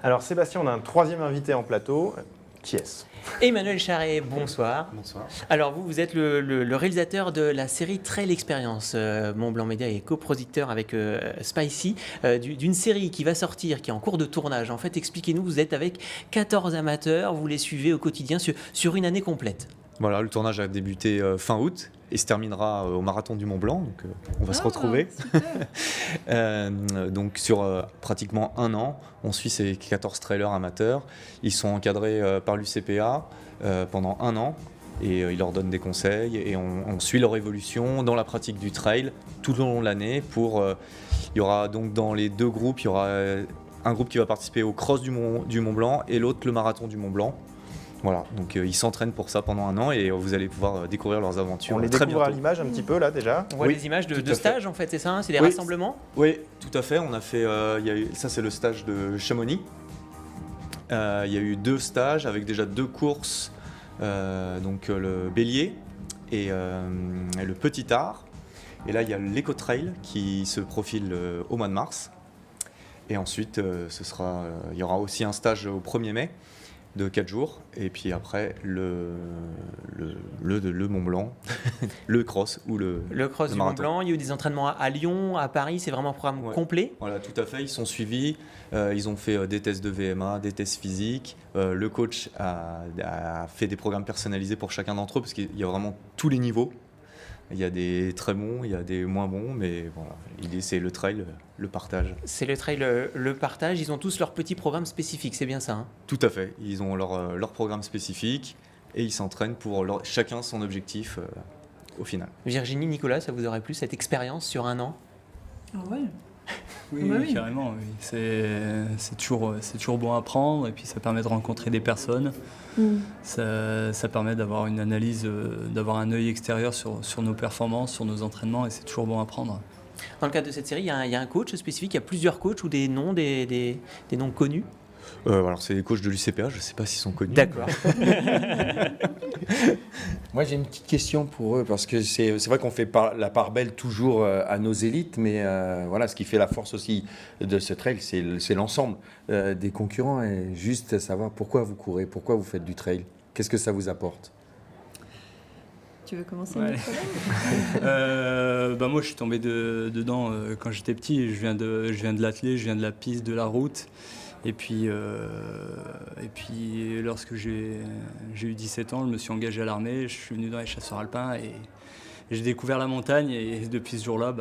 Alors Sébastien, on a un troisième invité en plateau. Qui est-ce ? Emmanuel Charret, bonsoir. Bonsoir. Alors vous êtes le réalisateur de la série Trail Experience. Mont-Blanc Média est coproducteur avec Spicy d'une série qui va sortir, qui est en cours de tournage. En fait, expliquez-nous, vous êtes avec 14 amateurs, vous les suivez au quotidien sur une année complète. Voilà, le tournage a débuté fin août et se terminera au Marathon du Mont Blanc, donc on va se retrouver. Donc sur pratiquement un an, on suit ces 14 trailers amateurs. Ils sont encadrés par l'UCPA pendant un an et ils leur donnent des conseils et on suit leur évolution dans la pratique du trail tout au long de l'année. Il y aura donc dans les deux groupes, il y aura un groupe qui va participer au cross du Mont Blanc et l'autre le Marathon du Mont Blanc. Voilà, donc ils s'entraînent pour ça pendant un an et vous allez pouvoir découvrir leurs aventures. On les très découvre bientôt. à l'image un petit peu là déjà. On voit Oui, des images tout de à stage en fait, c'est ça, c'est des Oui. rassemblements. Oui, tout à fait. On a fait, ça c'est le stage de Chamonix. Il y a eu 2 stages avec déjà 2 courses, donc le Bélier et le Petit Art. Et là il y a l'Eco-Trail qui se profile au mois de mars. Et ensuite il y aura aussi un stage au 1er mai. De 4 jours, et puis après le Mont Blanc, le cross ou le cross du Mont marathon. Blanc, il y a eu des entraînements à Lyon, à Paris, c'est vraiment un programme Ouais. complet. Voilà, tout à fait, ils sont suivis, ils ont fait des tests de VMA, des tests physiques, le coach a fait des programmes personnalisés pour chacun d'entre eux, parce qu'il y a vraiment tous les niveaux. Il y a des très bons, il y a des moins bons, mais voilà, l'idée c'est le trail, le partage. C'est le trail, le partage, ils ont tous leur petit programme spécifique, c'est bien ça hein. Tout à fait, ils ont leur programme spécifique et ils s'entraînent pour chacun son objectif au final. Virginie, Nicolas, ça vous aurait plu cette expérience sur un an? Ah ouais. Oui, Bah oui. carrément. Oui. C'est toujours bon à apprendre et puis ça permet de rencontrer des personnes. Ça permet d'avoir une analyse, d'avoir un œil extérieur sur nos performances, sur nos entraînements et c'est toujours bon à apprendre. Dans le cadre de cette série, il y a un coach spécifique, il y a plusieurs coachs ou des noms, des noms connus? Alors c'est les coachs de l'UCPA, je ne sais pas s'ils sont connus. D'accord. Moi j'ai une petite question pour eux, parce que c'est vrai qu'on fait la part belle toujours à nos élites, mais voilà, ce qui fait la force aussi de ce trail, c'est l'ensemble des concurrents, et juste savoir pourquoi vous courez, pourquoi vous faites du trail, qu'est-ce que ça vous apporte? Tu veux commencer Ouais. Nicolas? Moi je suis tombé dedans quand j'étais petit. Je viens de l'athlé, je viens de la piste, de la route. Et puis lorsque j'ai eu 17 ans, je me suis engagé à l'armée, je suis venu dans les chasseurs alpins et j'ai découvert la montagne. Et depuis ce jour-là,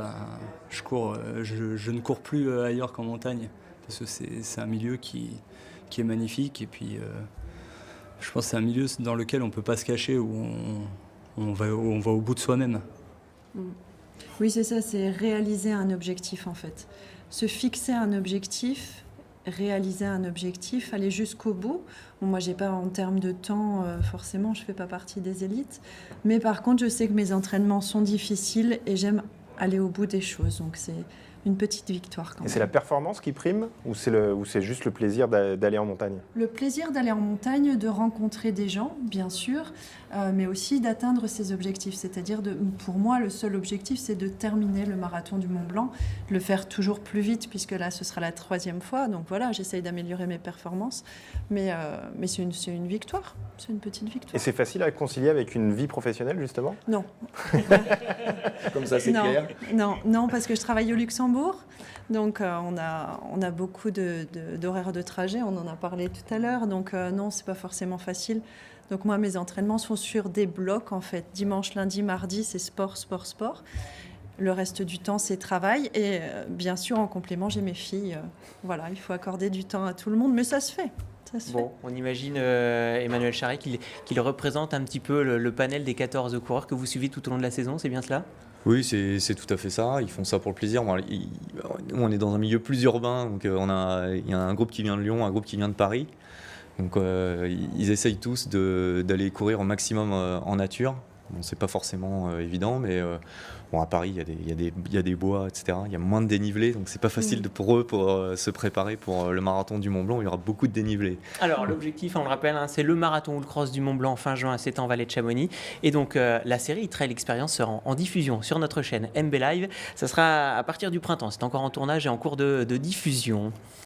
je ne cours plus ailleurs qu'en montagne. Parce que c'est un milieu qui est magnifique. Et puis je pense que c'est un milieu dans lequel on ne peut pas se cacher, où on va au bout de soi-même. Oui, c'est ça, c'est réaliser un objectif en fait. Se fixer un objectif, réaliser un objectif, aller jusqu'au bout. Bon, moi, j'ai pas en termes de temps, forcément, je fais pas partie des élites. Mais par contre, je sais que mes entraînements sont difficiles et j'aime aller au bout des choses. Donc, c'est une petite victoire quand Et même. c'est la performance qui prime ou c'est juste le plaisir d'aller en montagne ? Le plaisir d'aller en montagne, de rencontrer des gens, bien sûr, mais aussi d'atteindre ses objectifs. C'est-à-dire, pour moi, le seul objectif, c'est de terminer le marathon du Mont Blanc, le faire toujours plus vite, puisque là, ce sera la 3e fois. Donc voilà, j'essaye d'améliorer mes performances. Mais c'est une victoire, c'est une petite Et victoire. c'est facile à concilier avec une vie professionnelle justement ? Non. Comme ça c'est non, clair. non, parce que je travaille au Luxembourg. Donc, on a beaucoup d'horaires de trajet, on en a parlé tout à l'heure. Donc, non, c'est pas forcément facile. Donc, moi, mes entraînements sont sur des blocs, en fait. Dimanche, lundi, mardi, c'est sport, sport, sport. Le reste du temps, c'est travail. Et bien sûr, en complément, j'ai mes filles. Voilà, il faut accorder du temps à tout le monde, mais ça se fait. Ça se fait. Bon, on imagine Emmanuel Charret qu'il représente un petit peu le panel des 14 coureurs que vous suivez tout au long de la saison, c'est bien cela? Oui, c'est tout à fait ça. Ils font ça pour le plaisir. Nous, on est dans un milieu plus urbain, donc il y a un groupe qui vient de Lyon, un groupe qui vient de Paris. Donc ils essayent tous d'aller courir au maximum en nature. Bon, c'est pas forcément évident, mais à Paris, il y a des bois, etc. Il y a moins de dénivelé, donc c'est pas facile pour eux pour se préparer pour le marathon du Mont Blanc. Il y aura beaucoup de dénivelé. Alors l'objectif, on le rappelle, hein, c'est le marathon ou le cross du Mont Blanc fin juin, c'est en vallée de Chamonix. Et donc la série Trail Experience sera en diffusion sur notre chaîne MB Live. Ça sera à partir du printemps. C'est encore en tournage et en cours de diffusion.